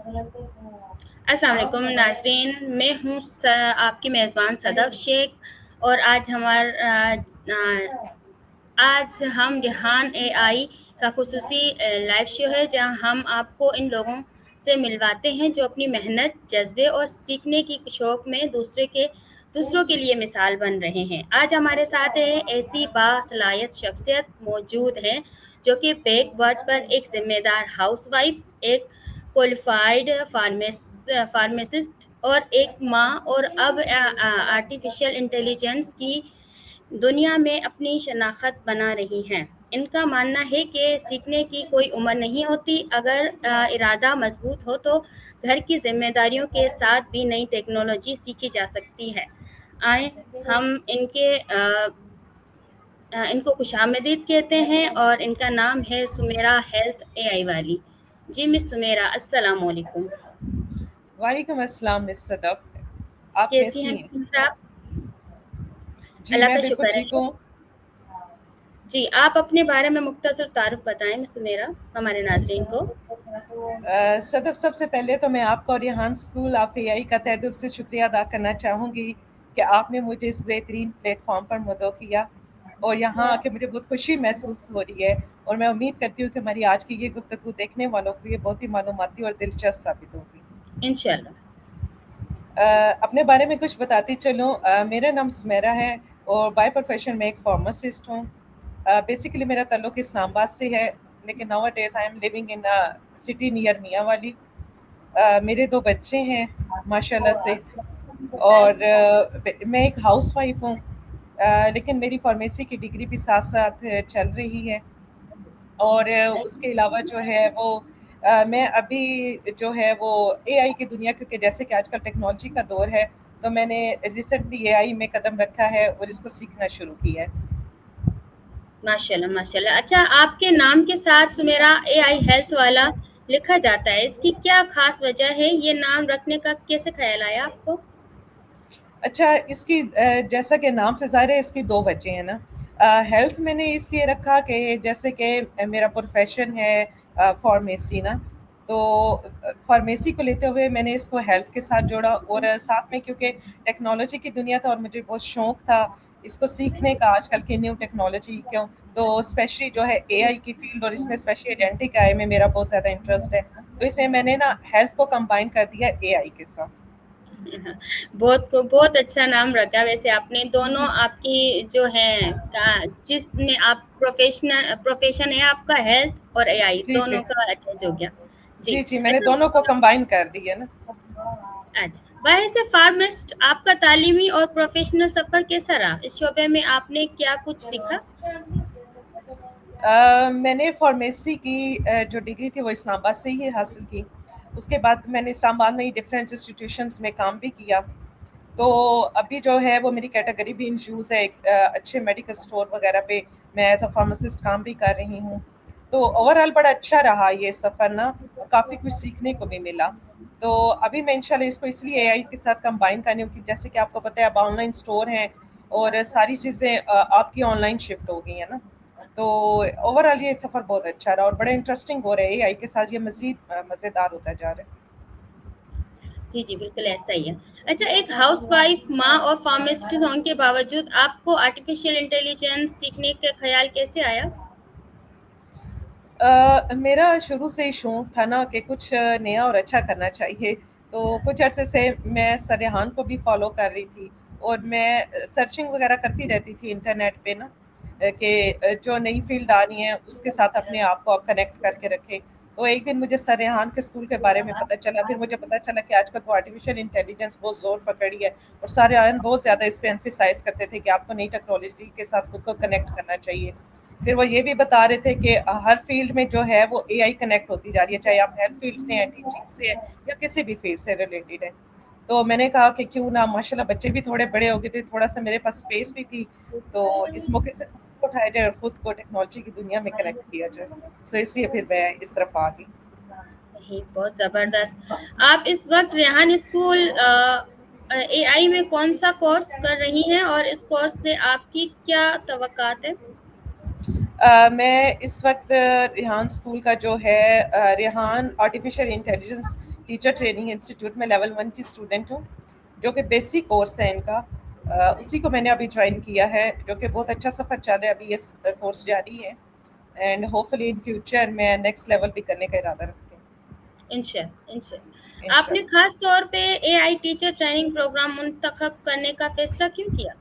अस्सलाम वालेकुम नाज़रीन, मैं हूँ आपकी मेज़बान सदफ शेख और आज हम रिहान एआई का खुसूसी लाइव शो है जहां हम आपको इन लोगों से मिलवाते हैं जो अपनी मेहनत, जज्बे और सीखने की शौक़ में दूसरों के लिए मिसाल बन रहे हैं। आज हमारे साथ ऐसी बासलाहियत शख्सियत मौजूद हैं जो कि बैक वर्ड पर एक ज़िम्मेदार हाउसवाइफ, एक क्वालिफाइड फार्मासिस्ट और एक माँ और अब आर्टिफिशियल इंटेलिजेंस की दुनिया में अपनी शनाख्त बना रही हैं। इनका मानना है कि सीखने की कोई उम्र नहीं होती। अगर इरादा मजबूत हो तो घर की जिम्मेदारियों के साथ भी नई टेक्नोलॉजी सीखी जा सकती है। आए हम इनको खुशामदीद कहते हैं और इनका नाम है सुमेरा हेल्थ एआई वाली। जी मिस सुमेरा, अस्सलाम वालेकुम। वालेकुम अस्सलाम मिस सदफ, आप कैसी हैं कैसी मिस हैं? सुमेरा आप? जी अल्लाह मैं का बिल्कुल शुक्र ठीक है। हूँ। जी, आप अपने बारे में मुख्तसर तारुफ बताएं मिस सुमेरा हमारे नाजरीन को। सदफ, सबसे पहले तो मैं आपका और यहाँ स्कूल ऑफ एआई का तहे दिल से शुक्रिया अदा करना चाहूँगी कि आपने मुझे इस बेहतरीन प्लेटफॉर्म पर मदऊ किया और यहाँ आके मुझे बहुत खुशी महसूस हो रही है और मैं उम्मीद करती हूँ कि हमारी आज की ये गुफ्तगू देखने वालों को ये बहुत ही मालूमाती और दिलचस्प साबित होगी। इंशाल्लाह। अपने बारे में कुछ बताती चलूँ। मेरा नाम सुमेरा है और बाय प्रोफेशन मैं एक फार्मासिस्ट हूँ। बेसिकली मेरा ताल्लुक इस्लामाबाद से है, लेकिन now days I am living in city near मियाँ वाली। मेरे 2 बच्चे हैं माशाल्लाह से और मैं एक हाउसवाइफ हूँ। लेकिन मेरी फार्मेसी की डिग्री भी साथ-साथ चल रही है और उसके अलावा जो है वो मैं अभी जो है वो एआई की दुनिया, क्योंकि जैसे कि आजकल टेक्नोलॉजी का दौर है, तो मैंने रिसेंटली एआई में कदम रखा है और इसको सीखना शुरू किया है। माशाल्लाह माशाल्लाह। अच्छा, आपके नाम के साथ सुमेरा एआई हेल्थ वाला लिखा जाता है, इसकी क्या खास वजह है? ये नाम रखने का कैसे ख्याल आया आपको? अच्छा, इसकी जैसा कि नाम से ज़ाहिर है इसकी 2 वजह हैं ना। हेल्थ मैंने इसलिए रखा कि जैसे कि मेरा प्रोफ़ेशन है फ़ार्मेसी ना, तो फ़ार्मेसी को लेते हुए मैंने इसको हेल्थ के साथ जोड़ा और साथ में क्योंकि टेक्नोलॉजी की दुनिया था और मुझे बहुत शौक था इसको सीखने का, आजकल की न्यू टेक्नोलॉजी क्यों, तो स्पेशली जो है एआई की फ़ील्ड और इसमें स्पेशली एजेंटिक एआई में मेरा बहुत ज़्यादा इंटरेस्ट है। तो इसलिए मैंने ना हेल्थ को कंबाइन कर दिया एआई के साथ। बहुत अच्छा नाम रखा वैसे आपने। दोनों आपकी जो है का जिसमें आप प्रोफेशन है आपका हेल्थ और एआई जी, जी। दोनों का अटैच हो गया। जी। जी, जी, मैंने अच्छा, दोनों को कंबाइन कर दिया ना। अच्छा, वैसे फार्मासिस्ट आपका तालीमी और प्रोफेशनल सफ़र कैसा रहा? इस शोबे में आपने क्या कुछ सीखा? मैंने फार्मेसी की जो डिग्री थी वो इस्लामाबाद से ही हासिल की। उसके बाद मैंने इस्लामाबाद में ही डिफरेंट इंस्टीट्यूशंस में काम भी किया। तो अभी जो है वो मेरी कैटेगरी भी इंश्यूज़ है, एक अच्छे मेडिकल स्टोर वगैरह पे मैं एज़ अ फार्मासिस्ट काम भी कर रही हूँ। तो ओवरऑल बड़ा अच्छा रहा ये सफ़र ना, और काफ़ी कुछ सीखने को भी मिला। तो अभी मैं इंशाल्लाह इसको इसलिए एआई के साथ कंबाइन कर रही हूँ कि जैसे कि आपको पता है अब ऑनलाइन स्टोर हैं और सारी चीज़ें आपकी ऑनलाइन शिफ्ट हो गई हैं ना। तो ओवरऑल ये सफ़र बहुत अच्छा रहा और बड़ा इंटरेस्टिंग हो रहा है, एआई के साथ ये मज़ीद मज़ेदार होता जा रहा है। जी, जी, बिल्कुल ऐसा ही है। अच्छा, एक हाउसवाइफ, माँ और फार्मासिस्ट होने के बावजूद आपको आर्टिफ़िशियल इंटेलिजेंस सीखने का ख़्याल कैसे आया? मेरा शुरू से ही शौक था ना कि कुछ नया और अच्छा करना चाहिए। तो कुछ अरसे से मैं सरेहान को भी फॉलो कर रही थी और मैं सर्चिंग वगैरह करती रहती थी इंटरनेट पे ना, कि जो नई फील्ड आ रही है उसके साथ अपने आप को आप कनेक्ट करके रखें। तो एक दिन मुझे सरेहान के स्कूल के बारे में पता चला, फिर मुझे पता चला कि आजकल तो आर्टिफिशियल इंटेलिजेंस बहुत ज़ोर पकड़ी है और सरेहान बहुत ज़्यादा इस पे एम्फसाइज़ करते थे कि आपको नई टेक्नोलॉजी के साथ खुद को कनेक्ट करना चाहिए। फिर वो ये भी बता रहे थे कि हर फील्ड में जो है वो एआई कनेक्ट होती जा रही है, चाहे आप हेल्थ फील्ड से हैं, टीचिंग से हैं या किसी भी फील्ड से रिलेटेड है। तो मैंने कहा कि क्यों ना, माशाल्लाह बच्चे भी थोड़े बड़े हो गए थे, थोड़ा-सा मेरे पास स्पेस भी थी, तो इस मौके से खुद को उठाया जाए और खुद को टेक्नोलॉजी की दुनिया में कनेक्ट किया जाए। सो इसलिए फिर मैं इस तरफ आ गई। नहीं, बहुत ज़बरदस्त। आप इस वक़्त रेहान स्कूल एआई में कौन-सा कोर्स कर रही हैं और इस कोर्स से आपकी क्या तवक्कात है? मैं इस वक्त रेहान स्कूल का जो है Rehan artificial intelligence teacher training institute में लेवल 1 की स्टूडेंट हूँ, जो कि बेसिक कोर्स है इनका। उसी को मैंने अभी ज्वाइन किया है, जो कि बहुत अच्छा सफ़र चल रहा है, अभी ये कोर्स जारी है एंड होपफुली इन फ्यूचर मैं नेक्स्ट लेवल भी करने का इरादा रखती हूँ इंशाल्लाह। आपने इंशाल्लाह। खास तौर पे एआई टीचर ट्रेनिंग प्रोग्राम मुंतखब करने का फैसला क्यों किया?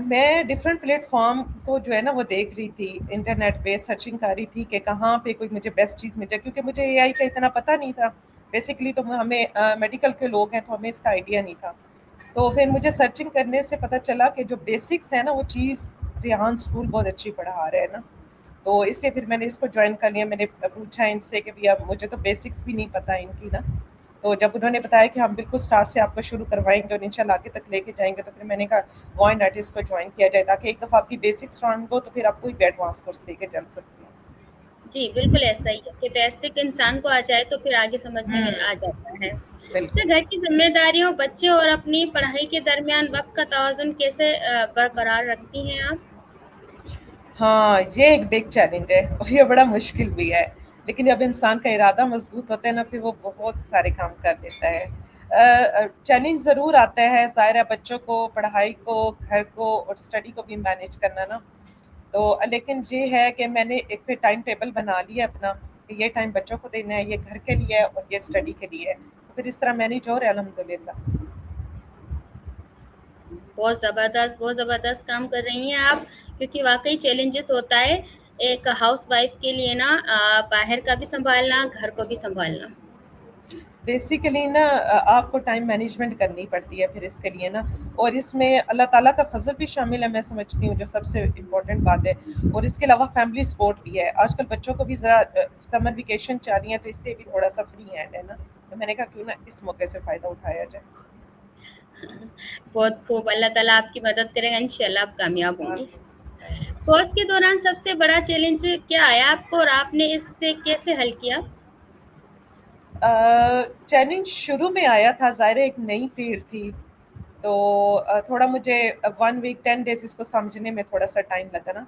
मैं डिफरेंट प्लेटफॉर्म को जो है ना वो देख रही थी, इंटरनेट पे सर्चिंग कर रही थी कि कहाँ पे कोई मुझे बेस्ट चीज़ मिल जाए, क्योंकि मुझे एआई का इतना पता नहीं था। बेसिकली तो हमें मेडिकल के लोग हैं तो हमें इसका आइडिया नहीं था। तो फिर मुझे सर्चिंग करने से पता चला कि जो बेसिक्स है ना वो चीज़ रेहान स्कूल बहुत अच्छी पढ़ा रहे हैं ना, तो इसलिए फिर मैंने इसको ज्वाइन कर लिया। मैंने पूछा इनसे कि भैया मुझे तो बेसिक्स भी नहीं पता इनकी ना, तो जब उन्होंने बताया कि हम बिल्कुल स्टार्ट से आपको शुरू करवाएंगे और इंशाल्लाह आगे तक लेके जाएंगे, तो फिर मैंने कहा व्हाई नॉट इसको ज्वाइन किया जाए, ताकि एक दफ़ा आपकी बेसिक स्ट्रांग हो तो फिर आप कोई भी एडवांस कोर्स लेके चल सकते हैं। जी, बिल्कुल ऐसा ही है कि बेसिक इंसान को आ जाए तो फिर आगे समझ में आ हम्म। जाता है। अच्छा, बिल्कुल। घर की ज़िम्मेदारियों, बच्चे और अपनी पढ़ाई के दरमियान वक़्त का तवाज़ुन कैसे बरकरार रखती हैं आप? हाँ, ये एक बिग चैलेंज है और ये बड़ा मुश्किल भी है। लेकिन जब इंसान का इरादा मज़बूत होता है ना, फिर वो बहुत सारे काम कर लेता है। चैलेंज ज़रूर आता है, ज़ाहिर है बच्चों को, पढ़ाई को, घर को और स्टडी को भी मैनेज करना ना। तो लेकिन ये है कि मैंने एक फिर टाइम टेबल बना लिया अपना, कि ये टाइम बच्चों को देना है, ये घर के लिए है और ये स्टडी के लिए है। तो फिर इस तरह मैनेज हो रहा है अल्हम्दुलिल्लाह। बहुत ज़बरदस्त काम कर रही हैं आप, क्योंकि वाक़ई चैलेंजेस होता है एक हाउसवाइफ़ के लिए ना, बाहर का भी सँभालना, घर को भी सँभालना। बेसिकली ना आपको टाइम मैनेजमेंट करनी पड़ती है फिर इसके लिए ना, और इसमें अल्लाह ताला का फजल भी शामिल है, मैं समझती हूँ, जो सबसे इम्पोर्टेंट बात है। और इसके अलावा फैमिली सपोर्ट भी है। आजकल बच्चों को भी ज़रा समर वेकेशन चाह रही है, तो इसलिए भी थोड़ा सा फ्री हैंड है ना, तो मैंने कहा क्यों ना इस मौके से फ़ायदा उठाया जाए। बहुत खूब, अल्लाह ताला आपकी मदद करेगा, इंशाल्लाह आप कामयाब होंगी। आमीन। कोर्स के दौरान सबसे बड़ा चैलेंज क्या आया आपको और आपने इससे कैसे हल किया? चैलेंज शुरू में आया था, ज़ाहिर है एक नई फील्ड थी, तो थोड़ा मुझे 1 वीक 10 डेज़ इसको समझने में थोड़ा-सा टाइम लगा ना।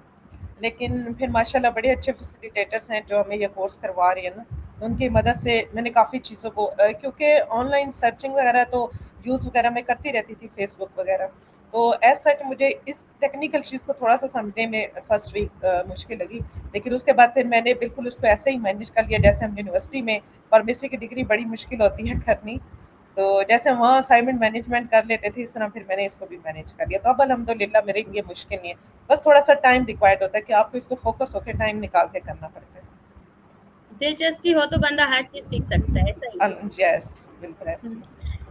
लेकिन फिर माशाल्लाह बड़े अच्छे फैसिलिटेटर्स हैं जो हमें ये कोर्स करवा रहे हैं ना, तो उनकी मदद से मैंने काफ़ी चीज़ों को क्योंकि ऑनलाइन सर्चिंग वगैरह तो यूज़ वगैरह मैं करती रहती थी, फेसबुक वगैरह। तो एज़ सच मुझे इस टेक्निकल चीज़ को थोड़ा-सा समझने में फर्स्ट वीक मुश्किल लगी। लेकिन उसके बाद फिर मैंने बिल्कुल उसको ऐसे ही मैनेज कर लिया, जैसे हम यूनिवर्सिटी में फार्मेसी की डिग्री बड़ी मुश्किल होती है करनी, तो जैसे हम वहाँ असाइनमेंट मैनेजमेंट कर लेते थे, इस तरह फिर मैंने इसको भी मैनेज कर लिया। तो अब अल्हम्दुलिल्लाह मेरे लिए मुश्किल नहीं है। बस थोड़ा-सा टाइम रिक्वायर्ड होता है कि आपको इसको फ़ोकस होके टाइम निकाल के करना पड़ता है। दिलचस्पी हो तो बंदा हर चीज़ सीख सकता है, सही है। यस, बिल्कुल ऐसे हुँ। ही।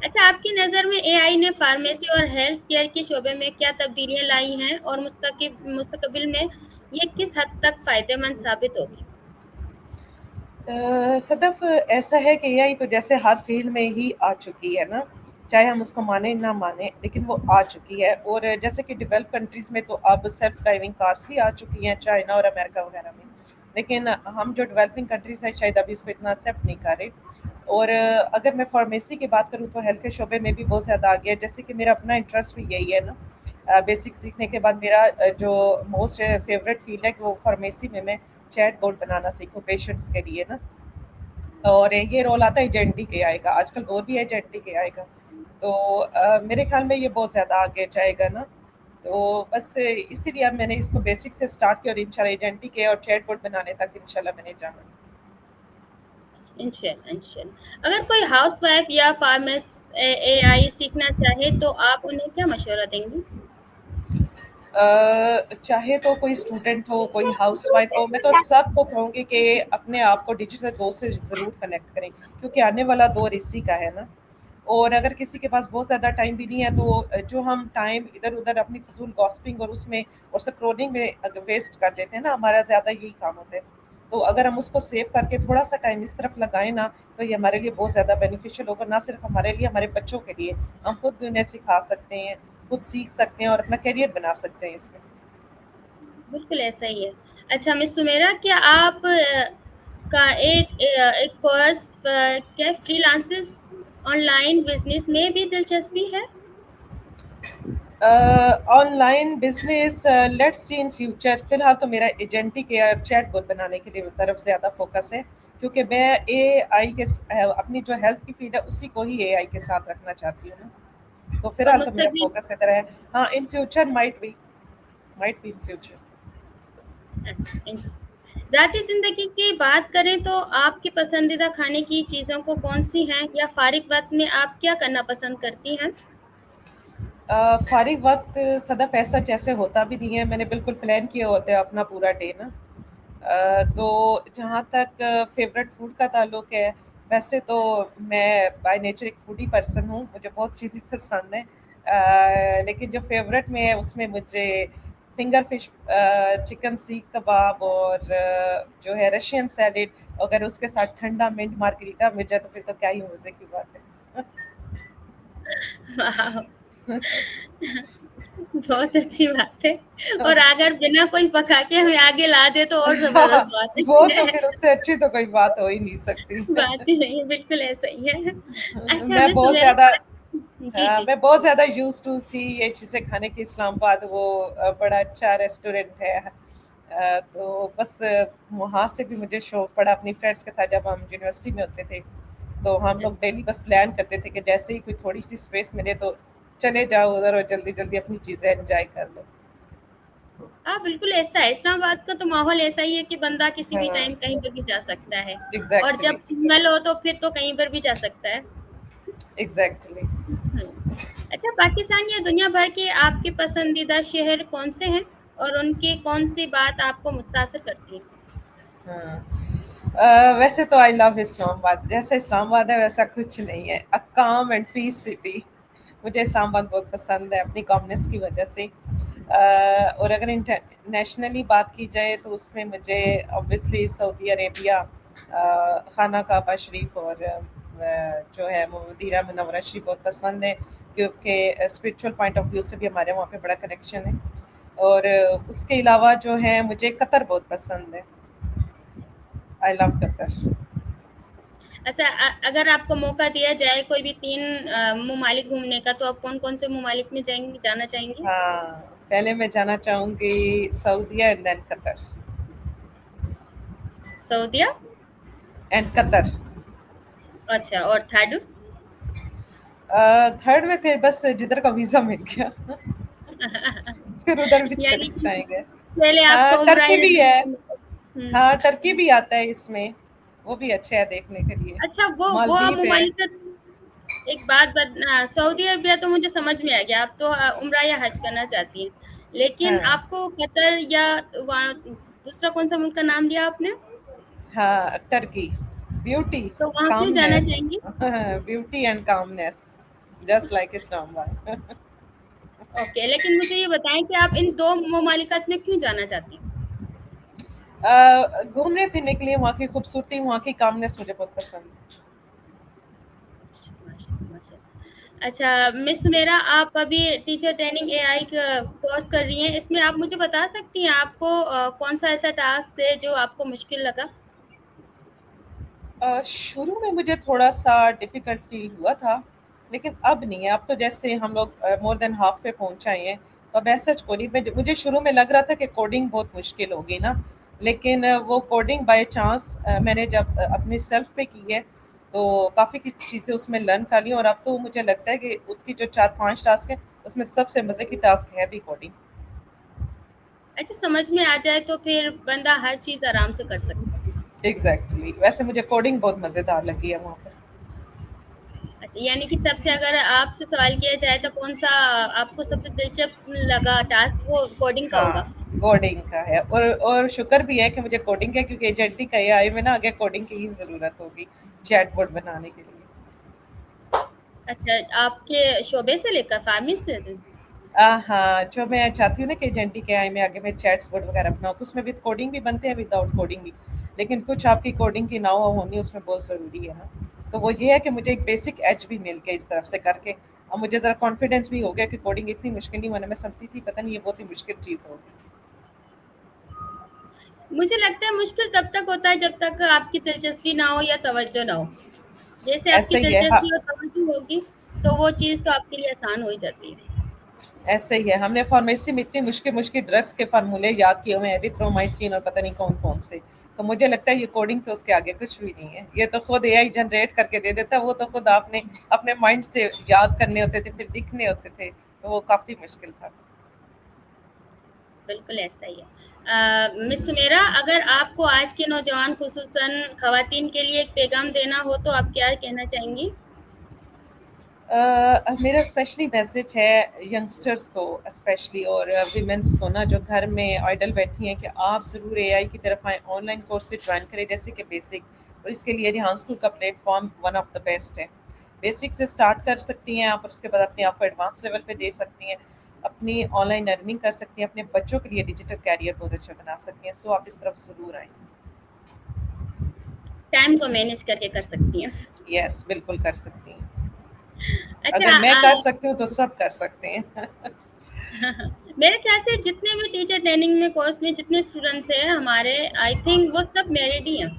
अच्छा, आपकी नज़र में एआई ने फ़ार्मेसी और हेल्थ केयर के शोबे में क्या तब्दीलियाँ लाई हैं और मुस्तक़बिल में ये किस हद तक फ़ायदेमंद साबित होगी? सदफ़ ऐसा है कि एआई तो जैसे हर फ़ील्ड में ही आ चुकी है ना, चाहे हम उसको माने ना माने, लेकिन वो आ चुकी है। और जैसे कि डेवलप कंट्रीज़ में तो अब सेल्फ ड्राइविंग कार्स भी आ चुकी हैं, चाइना और अमेरिका वगैरह में। लेकिन हम जो डेवलपिंग कंट्रीज़ हैं शायद अभी इसको इतना एक्सेप्ट नहीं कर रहे। और अगर मैं फार्मेसी की बात करूँ तो हेल्थ के शोबे में भी बहुत ज़्यादा आ गया है। जैसे कि मेरा अपना इंटरेस्ट भी यही है ना, बेसिक सीखने के बाद मेरा जो मोस्ट फ़ेवरेट फ़ील्ड है कि वो फार्मेसी में मैं चैट बोट बनाना सीखूँ पेशेंट्स के लिए ना। और ये रोल आता है एजेंटिक एआई का, आजकल दौर भी है एजेंटिक एआई का। तो मेरे ख्याल में ये बहुत ज़्यादा आगे जाएगा ना, तो बस इसीलिए अब मैंने इसको बेसिक से स्टार्ट किया और इंशाल्लाह एजेंटिक एआई और चैटबॉट बनाने तक इंशाल्लाह मैंने जाना। इंशाल्लाह। अगर कोई हाउसवाइफ़ या फ़ार्मासिस्ट एआई सीखना चाहे तो आप उन्हें क्या मशवरा देंगी? चाहे तो कोई स्टूडेंट हो, कोई हाउसवाइफ हो, मैं तो सबको कहूँगी कि अपने आप को डिजिटल दौर से ज़रूर कनेक्ट करें, क्योंकि आने वाला दौर इसी का है ना। और अगर किसी के पास बहुत ज़्यादा टाइम भी नहीं है, तो जो हम टाइम इधर-उधर अपनी फ़िज़ूल गॉसिपिंग और उसमें और स्क्रॉलिंग में वेस्ट कर देते हैं ना, हमारा ज़्यादा यही काम होता है। तो अगर हम उसको सेव करके थोड़ा-सा टाइम इस तरफ लगाएँ ना, तो ये हमारे लिए बहुत ज़्यादा बेनिफिशियल होगा, ना सिर्फ़ हमारे लिए, हमारे बच्चों के लिए। हम खुद भी उन्हें सिखा सकते हैं, खुद सीख सकते हैं और अपना करियर बना सकते हैं इसमें। बिल्कुल ऐसा ही है। अच्छा मिस सुमेरा, क्या आप का एक कोर्स क्या फ्रीलांसेस ऑनलाइन बिज़नेस में भी दिलचस्पी है? Online business let's see in future. फिलहाल तो मेरा एजेंटिक या चैटबॉट बनाने के लिए तरफ ज़्यादा फोकस है, کیونکہ میں اے آئی کے اپنی جو ہیلتھ کی فیلڈ ہے اسی کو ہی اے آئی کے ساتھ رکھنا چاہتی ہوں نا. تو فی اور الحال تو میرا مستقبل فوکس ادھر ہے. ہاں in future might be in future. ذاتی زندگی کی بات کریں تو آپ کی پسندیدہ کھانے کی چیزوں کو کون سی ہیں، یا فارغ وقت میں آپ کیا کرنا پسند کرتی ہیں؟ فارغ وقت صدف ایسا جیسے ہوتا بھی نہیں ہے، میں نے بالکل پلان کیا ہوتا ہے اپنا پورا ڈے نا. تو جہاں تک فیوریٹ فوڈ کا تعلق ہے، ویسے تو میں بائی نیچر ایک فوڈی پرسن ہوں، مجھے بہت چیزیں پسند ہیں. لیکن جو فیوریٹ میں ہے اس میں مجھے finger fish, chicken seekh kebab, اور جو ہے رشین سیلڈ، اگر اس کے ساتھ ٹھنڈا منٹ مارگریٹا مل جائے تو پھر تو کیا ہی مزے کی بات ہے. واہ، بہت اچھی بات ہے. اور اگر بنا کوئی پکا کے ہمیں آگے لا دے تو اور زبردست بات وہ ہے. تو پھر اس سے اچھی تو کوئی بات ہو ہی نہیں سکتی. بات ہی نہیں، بالکل ایسا ہی ہے. اچھا میں میں بہت سمیرا زیادہ جی جی. میں بہت زیادہ یوز ٹو تھی یہ چیزیں کھانے کی. اسلام آباد وہ بڑا اچھا ریسٹورینٹ ہے. تو بس وہاں سے بھی مجھے شوق پڑا اپنی فرینڈس کے ساتھ. جب ہم یونیورسٹی میں ہوتے تھے تو ہم لوگ ڈیلی بس پلان کرتے تھے کہ جیسے ہی کوئی تھوڑی سی اسپیس ملے تو چلے جاؤ ادھر اور جلدی جلدی اپنی چیزیں انجوائے کر لو. ہاں بالکل ایسا ہے، اسلام آباد کا تو ماحول ایسا ہی ہے کہ بندہ کسی بھی ہاں ٹائم کہیں پر بھی جا سکتا ہے. اور ایگزیکٹلی جب سنگل ہو تو پھر تو کہیں پر بھی جا سکتا ہے. ایگزیکٹلی. اچھا، پاکستان یا دنیا بھر کے آپ کے پسندیدہ شہر کون سے ہیں، اور ان کی کون سی بات آپ کو متاثر کرتی ہے؟ ویسے تو آئی لو اسلام آباد. جیسا اسلام آباد ہے ویسا کچھ نہیں ہے. ا کام اینڈ پیس سٹی. مجھے اسلام آباد بہت پسند ہے اپنی کامنس کی وجہ سے. اور اگر انٹرنیشنلی بات کی جائے تو اس میں مجھے اوبویسلی سعودی عربیہ، خانہ کعبہ شریف، اور جو ہے مدینہ منورہ شریف بہت پسند ہے، کیونکہ اسپریچول پوائنٹ آف ویو سے بھی ہمارے وہاں پہ بڑا کنیکشن ہے. اور اس کے علاوہ جو ہے مجھے قطر بہت پسند ہے. آئی لو قطر. اچھا، اگر آپ کو موقع دیا جائے کوئی بھی 3 ممالک گھومنے کا، تو آپ کون کون سے ممالک میں جانا چاہیں گے؟ ہاں پہلے میں جانا چاہوں گی سعودیہ and then Qatar. Saudi. And قطر. اچھا، اور تھرڈ؟ تھرڈ میں پھر بس جدھر کا ویزا مل گیا پھر ادھر بھی یعنی چلے کہ جائیں گے. پہلے آپ ہاں کو عمرہ ٹرکی بھی ہے. ہوں. ہاں ٹرکی بھی آتا ہے اس میں، وہ بھی اچھا ہے دیکھنے کے لیے. اچھا، وہ آپ مالدیپ ہے. ممالک ایک بات سعودی عربیہ تو مجھے سمجھ میں آ گیا، آپ تو عمرہ یا حج کرنا چاہتی ہیں، لیکن ہاں آپ کو قطر یا وہاں دوسرا کون سا ملک کا نام لیا آپ نے؟ ہاں ٹرکی. بیوٹی تو وہاں کیوں جانا کامنیس. چاہیں گی؟ Beauty and calmness just like Islamabad آباد. اوکے، لیکن مجھے یہ بتائیں کہ آپ ان 2 ممالکات میں کیوں جانا چاہتی ہیں؟ گھومنے پھرنے کے لیے. وہاں کی خوبصورتی، وہاں کی کامنیس مجھے بہت پسند ہے. ماشاء اللہ. اچھا مس سمیرا، آپ ابھی ٹیچر ٹریننگ اے آئی کا کورس کر رہی ہیں، اس میں آپ مجھے بتا سکتی ہیں آپ کو کون سا ایسا ٹاسک ہے جو آپ کو مشکل لگا؟ شروع میں مجھے تھوڑا سا ڈیفیکلٹ فیل ہوا تھا، لیکن اب نہیں ہے. اب تو جیسے ہم لوگ مور دین ہاف پہ پہنچائے ہیں تو اب ایسا کو نہیں. مجھے شروع میں لگ رہا تھا کہ کوڈنگ بہت مشکل ہوگی نا، لیکن وہ کوڈنگ بائی چانس میں نے جب اپنی سیلف پہ کی ہے تو کافی کچھ چیزیں اس میں لرن کر لی. اور اب تو مجھے لگتا ہے کہ اس کی جو 4-5 ٹاسک ہیں اس میں سب سے مزے کی ٹاسک ہے بھی کوڈنگ. اچھا، سمجھ میں آ جائے تو پھر بندہ ہر چیز آرام سے کر سکتا ہے. ایگزیکٹلی. ویسے مجھے کوڈنگ بہت مزیدار لگی ہے وہاں پر. اچھا، یعنی کہ سب سے اگر آپ سے سوال کیا جائے تو کون سا آپ کو سب سے دلچسپ لگا ٹاسک، وہ کوڈنگ کا ہاں ہوگا. کوڈنگ کا ہے. اور شکر بھی ہے کہ مجھے کوڈنگ ہے، کیونکہ ایجنٹی کا یہ آئی میں نا آگے کوڈنگ کی ہی ضرورت ہوگی چیٹ بوٹ بنانے کے لیے. اچھا، آپ کے شعبے سے لے کر فارمیسی سے؟ ہاں جو میں چاہتی ہوں نا کہ ایجنٹی کے آئی میں آگے میں چیٹس بوٹ وغیرہ بناؤں، تو اس میں وتھ کوڈنگ بھی بنتے ہیں، ود آؤٹ کوڈنگ بھی. لیکن کچھ آپ کی کوڈنگ کی نہ ہونی اس میں بہت ضروری ہے نا. تو وہ یہ ہے کہ مجھے ایک بیسک ایج بھی مل گیا اس طرف سے کر کے. اور مجھے ذرا کانفیڈینس بھی ہو گیا کہ کوڈنگ اتنی مشکل نہیں ہونے میں سمجھتی تھی، پتہ نہیں یہ بہت ہی مشکل چیز ہوگی. مجھے لگتا ہے مشکل تب تک ہوتا ہے جب تک آپ کی دلچسپی نہ ہو یا توجہ نہ ہو. جیسے آپ کی ایسے ہی ہے. ہاں دلچسپی اور توجہ ہوگی تو وہ چیز تو آپ کے لیے آسان ہو ہی جاتی ہے. ایسے ہی ہے. ہم نے فارمیسی میں اتنی مشکل ڈرگس کے فارمولے یاد کیے ہوئے ہیں، ایریتھرومائسین اور پتہ نہیں کون کون سے. تو مجھے لگتا ہے یہ کوڈنگ تو اس کے آگے کچھ بھی نہیں ہے. یہ تو خود اے آئی جنریٹ کر کے دے دیتا ہے. وہ تو خود آپ نے اپنے مائنڈ سے یاد کرنے ہوتے تھے, پھر لکھنے ہوتے تھے, تو وہ کافی مشکل تھا. بالکل ایسا ہی ہے. مس سمیرا, اگر آپ کو آج کے نوجوان خصوصاً خواتین کے لیے ایک پیغام دینا ہو تو آپ کیا کہنا چاہیں گی؟ میرا اسپیشلی میسج ہے ینگسٹرس کو اسپیشلی, اور ویمنس کو نا, جو گھر میں آئیڈل بیٹھی ہیں, کہ آپ ضرور اے آئی کی طرف آئیں, آن لائن کورس سے جوائن کریں جیسے کہ بیسک, اور اس کے لیے ریحان اسکول کا plate form one of the best ہے. بیسک سے اسٹارٹ کر سکتی ہیں آپ, اور اس کے بعد اپنے آپ کو ایڈوانس لیول پہ دے سکتی ہیں, اپنی آن لائن ارننگ کر سکتی ہیں, اپنے بچوں کے لیے ڈیجیٹل کیریئر بہت اچھا بنا سکتی ہیں. سو آپ اس طرف ضرور آئیں. ٹائم کو مینیج کر کے کر سکتی ہیں. یس, بالکل کر سکتی ہیں. اچھا, اگر میں کر سکتی ہوں تو سب کر سکتے ہیں. میرے خیال سے جتنے بھی ٹیچر ٹریننگ میں کورس میں جتنے اسٹوڈنٹس ہیں ہمارے, آئی تھنک وہ سب میرڈ ہی ہیں.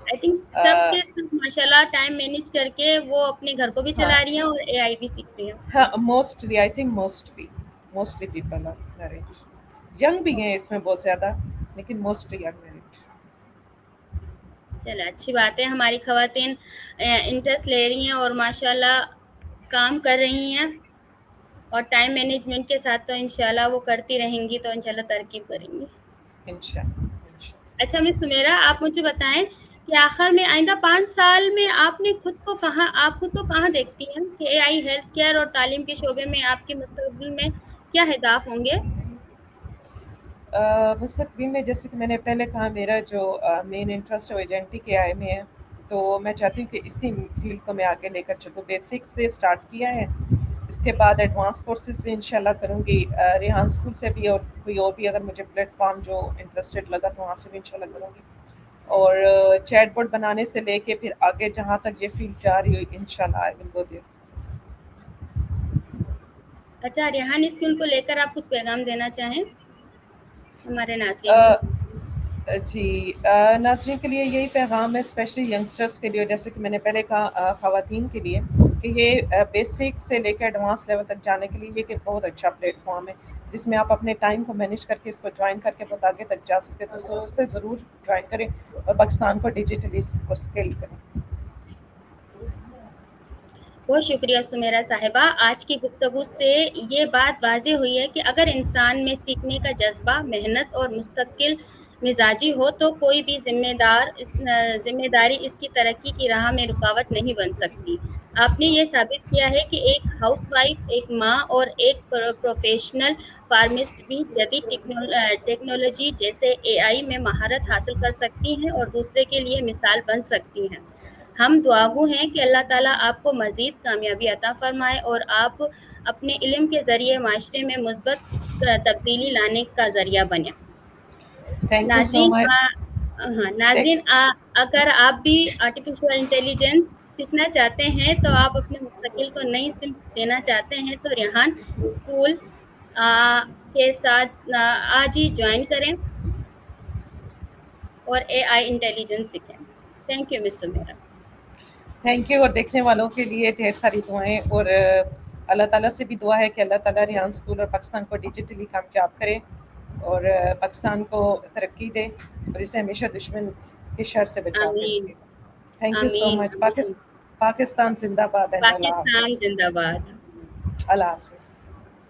آئی تھنک سب کے سب ماشاء اللہ ٹائم مینیج کر کے وہ اپنے گھر کو بھی ہاں چلا رہی ہیں اور اے آئی بھی سیکھ رہی ہیں. ہاں, mostly I think mostly people are married. Young بھی ہیں اس میں بہت زیادہ, لیکن موسٹلی ینگ میرڈ. چلو اچھی بات ہے, ہماری خواتین انٹرسٹ لے رہی ہیں اور ماشاء اللہ کام کر رہی ہیں, اور ٹائم مینجمنٹ کے ساتھ تو انشاءاللہ وہ کرتی رہیں گی, تو انشاءاللہ ترقی کریں گی. انشاءاللہ. اچھا مس سمیرا, آپ مجھے بتائیں کہ آخر میں آئندہ 5 سال میں آپ خود کو کہاں دیکھتی ہیں کہ اے آئی ہیلتھ کیئر اور تعلیم کے شعبے میں آپ کے مستقبل میں کیا اہداف ہوں گے؟ مستقبل میں, جیسے کہ میں نے پہلے کہا, میرا جو مین انٹرسٹ ہے وہ ایجنٹک اے آئی میں ہے, تو میں چاہتی ہوں کہ اسی فیلڈ کو میں آگے لے کر چلوں. بیسک سے اسٹارٹ کیا ہے, اس کے بعد ایڈوانس کورسز بھی انشاءاللہ کروں گی, ریحان اسکول سے بھی, اور کوئی اور بھی اگر مجھے پلیٹ فارم جو انٹرسٹڈ لگا تو وہاں سے بھی انشاءاللہ کروں گی. اور چیٹ بورڈ بنانے سے لے کے پھر آگے جہاں تک یہ فیلڈ جا رہی ہو, انشاءاللہ آئی ول گو دیئر. اچھا, ریحان اسکول کو لے کر آپ کچھ پیغام دینا چاہیں ہمارے ناظرین کو؟ جی, ناظرین کے لیے یہی پیغام ہے, اسپیشلی ینگسٹرس کے لیے, جیسے کہ میں نے پہلے کہا خواتین کے لیے, کہ یہ بیسک سے لے کے ایڈوانس لیول تک جانے کے لیے یہ کہ بہت اچھا پلیٹ فارم ہے, جس میں آپ اپنے ٹائم کو مینیج کر کے اس کو جوائن کر کے بہت آگے تک جا سکتے ہیں. تو اسے ضرور جوائن کریں اور پاکستان کو ڈیجیٹلی اسکیل کریں. بہت شکریہ سمیرا صاحبہ. آج کی گفتگو سے یہ بات واضح ہوئی ہے کہ اگر انسان میں سیکھنے کا جذبہ, محنت اور مستقل مزاجی ہو تو کوئی بھی ذمہ داری اس کی ترقی کی راہ میں رکاوٹ نہیں بن سکتی. آپ نے یہ ثابت کیا ہے کہ ایک ہاؤس وائف, ایک ماں اور ایک پروفیشنل فارماسٹ بھی جدید ٹیکنالوجی جیسے اے آئی میں مہارت حاصل کر سکتی ہیں اور دوسرے کے لیے مثال بن سکتی ہیں. ہم دعاگو ہیں کہ اللہ تعالیٰ آپ کو مزید کامیابی عطا فرمائے اور آپ اپنے علم کے ذریعے معاشرے میں مثبت تبدیلی لانے کا ذریعہ بنیں. تھینک یو سو ناظرین مچ. ناظرین اگر آپ بھی آرٹیفیشیل انٹیلیجنس سیکھنا چاہتے ہیں تو آپ اپنے مستقل کو نئی سمت دینا چاہتے ہیں تو ریحان اسکول کے ساتھ آج ہی جوائن کریں اور اے آئی انٹیلیجنس سیکھیں. Thank you miss Sameera. Thank you. اور دیکھنے والوں کے لیے ڈھیر ساری دعائیں, اور اللہ تعالیٰ سے بھی دعا ہے کہ اللہ تعالیٰ ریحان اسکول اور پاکستان کو ڈیجیٹلی کامیاب کرے اور پاکستان کو ترقی دے, اور اسے ہمیشہ دشمن کے شر سے بچا کے آمین رکھے. تھینک یو سو آمین مچ. آمین. پاکستان زندہ باد. اللہ پاکستان حافظ. زندہ باد. اللہ حافظ.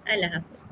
اللہ حافظ.